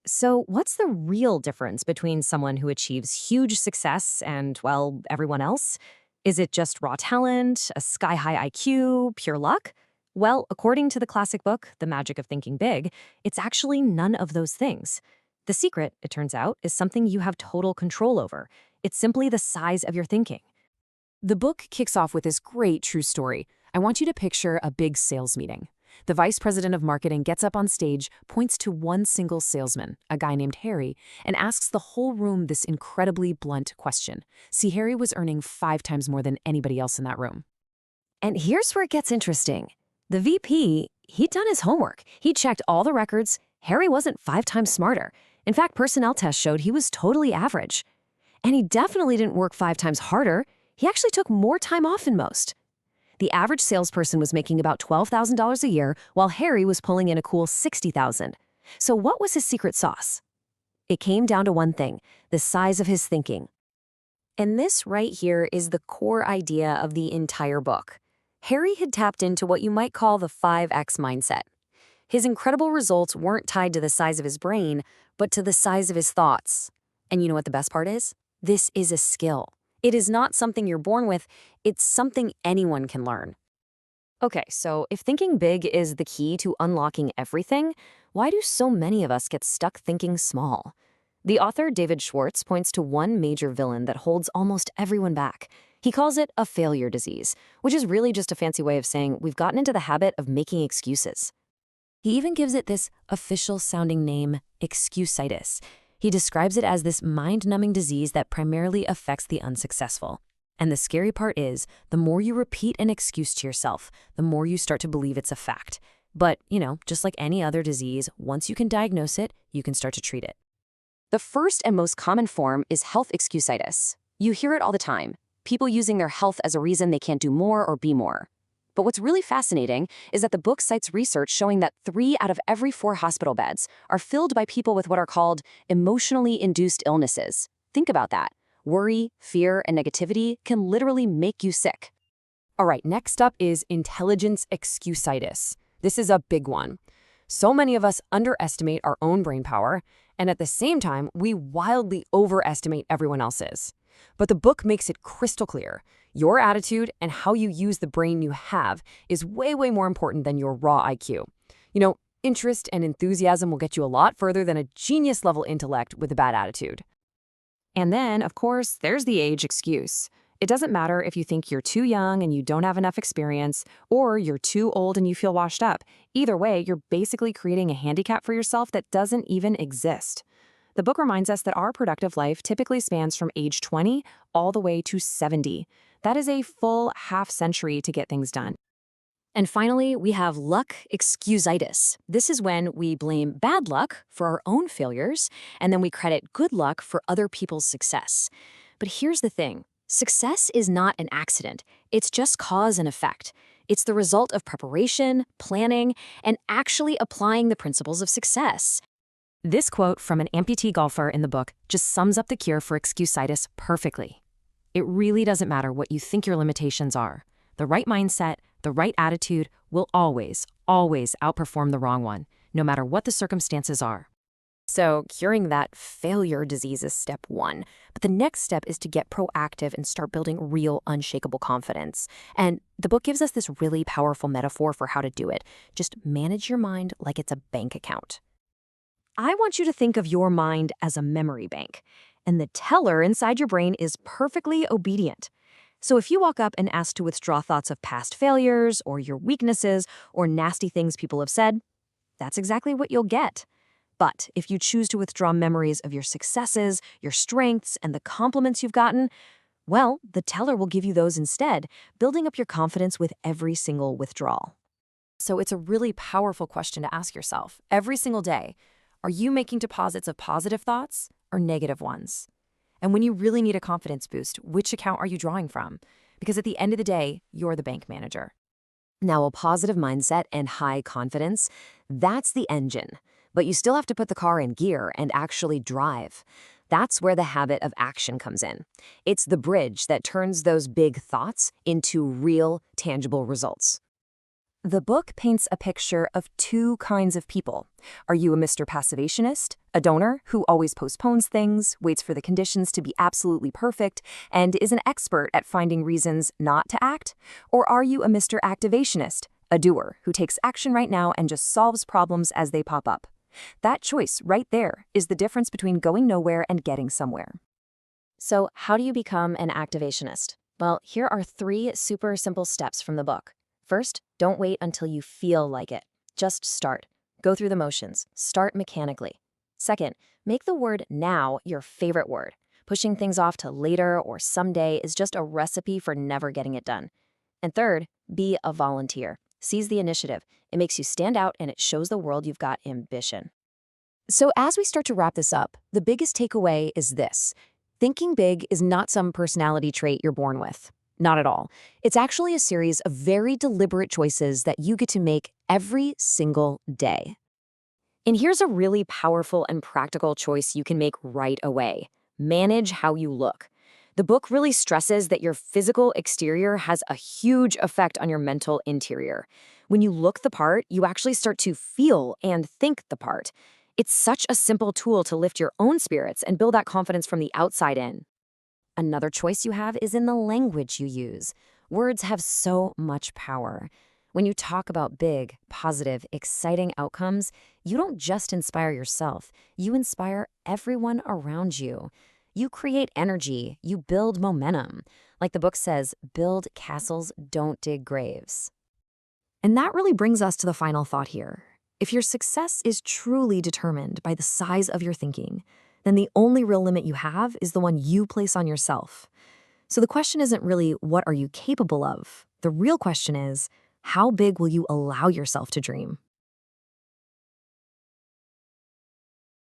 So, what's the real difference between someone who achieves huge success and, well, everyone else? Is it just raw talent, a sky high IQ, pure luck? Well, according to the classic book, The Magic of Thinking Big, it's actually none of those things. The secret, it turns out, is something you have total control over. It's simply the size of your thinking. The book kicks off with this great true story. I want you to picture a big sales meeting. The vice president of marketing gets up on stage, points to one single salesman, a guy named Harry, and asks the whole room this incredibly blunt question. See, Harry was earning 5 times more than anybody else in that room. And here's where it gets interesting. The VP, he'd done his homework. He checked all the records. Harry wasn't 5 times smarter. In fact, personnel tests showed he was totally average. And he definitely didn't work 5 times harder. He actually took more time off than most. The average salesperson was making about $12,000 a year, while Harry was pulling in a cool $60,000. So what was his secret sauce? It came down to one thing: the size of his thinking. And this right here is the core idea of the entire book. Harry had tapped into what you might call the 5X mindset. His incredible results weren't tied to the size of his brain, but to the size of his thoughts. And you know what the best part is? This is a skill. It is not something you're born with, it's something anyone can learn. Okay, so if thinking big is the key to unlocking everything, why do so many of us get stuck thinking small? The author David Schwartz points to one major villain that holds almost everyone back. He calls it a failure disease, which is really just a fancy way of saying we've gotten into the habit of making excuses. He even gives it this official-sounding name, excusitis. He describes it as this mind-numbing disease that primarily affects the unsuccessful. And the scary part is, the more you repeat an excuse to yourself, the more you start to believe it's a fact. But, just like any other disease, once you can diagnose it, you can start to treat it. The first and most common form is health excusitis. You hear it all the time. People using their health as a reason they can't do more or be more. But what's really fascinating is that the book cites research showing that 3 out of every 4 hospital beds are filled by people with what are called emotionally induced illnesses. Think about that. Worry, fear, and negativity can literally make you sick. All right, next up is intelligence excusitis. This is a big one. So many of us underestimate our own brain power, and at the same time, we wildly overestimate everyone else's. But the book makes it crystal clear. Your attitude and how you use the brain you have is way, way more important than your raw IQ. Interest and enthusiasm will get you a lot further than a genius-level intellect with a bad attitude. And then, of course, there's the age excuse. It doesn't matter if you think you're too young and you don't have enough experience, or you're too old and you feel washed up. Either way, you're basically creating a handicap for yourself that doesn't even exist. The book reminds us that our productive life typically spans from age 20 all the way to 70. That is a full half-century to get things done. And finally, we have luck excusitis. This is when we blame bad luck for our own failures, and then we credit good luck for other people's success. But here's the thing. Success is not an accident. It's just cause and effect. It's the result of preparation, planning, and actually applying the principles of success. This quote from an amputee golfer in the book just sums up the cure for excusitis perfectly. It really doesn't matter what you think your limitations are. The right mindset, the right attitude will always, always outperform the wrong one, no matter what the circumstances are. So curing that failure disease is step 1. But the next step is to get proactive and start building real, unshakable confidence. And the book gives us this really powerful metaphor for how to do it. Just manage your mind like it's a bank account. I want you to think of your mind as a memory bank, and the teller inside your brain is perfectly obedient. So if you walk up and ask to withdraw thoughts of past failures or your weaknesses or nasty things people have said, that's exactly what you'll get. But if you choose to withdraw memories of your successes, your strengths, and the compliments you've gotten, well, the teller will give you those instead, building up your confidence with every single withdrawal. So it's a really powerful question to ask yourself every single day. Are you making deposits of positive thoughts or negative ones? And when you really need a confidence boost, which account are you drawing from? Because at the end of the day, you're the bank manager. Now, a positive mindset and high confidence, that's the engine. But you still have to put the car in gear and actually drive. That's where the habit of action comes in. It's the bridge that turns those big thoughts into real, tangible results. The book paints a picture of two kinds of people. Are you a Mr. Passivationist, a donor who always postpones things, waits for the conditions to be absolutely perfect, and is an expert at finding reasons not to act? Or are you a Mr. Activationist, a doer who takes action right now and just solves problems as they pop up? That choice right there is the difference between going nowhere and getting somewhere. So, how do you become an activationist? Well, here are 3 super simple steps from the book. First, don't wait until you feel like it. Just start. Go through the motions. Start mechanically. Second, make the word now your favorite word. Pushing things off to later or someday is just a recipe for never getting it done. And third, be a volunteer. Seize the initiative. It makes you stand out and it shows the world you've got ambition. So as we start to wrap this up, the biggest takeaway is this. Thinking big is not some personality trait you're born with. Not at all. It's actually a series of very deliberate choices that you get to make every single day. And here's a really powerful and practical choice you can make right away. Manage how you look. The book really stresses that your physical exterior has a huge effect on your mental interior. When you look the part, you actually start to feel and think the part. It's such a simple tool to lift your own spirits and build that confidence from the outside in. Another choice you have is in the language you use. Words have so much power. When you talk about big, positive, exciting outcomes, you don't just inspire yourself, you inspire everyone around you. You create energy, you build momentum. Like the book says, build castles, don't dig graves. And that really brings us to the final thought here. If your success is truly determined by the size of your thinking, then the only real limit you have is the one you place on yourself. So the question isn't really, what are you capable of? The real question is, how big will you allow yourself to dream?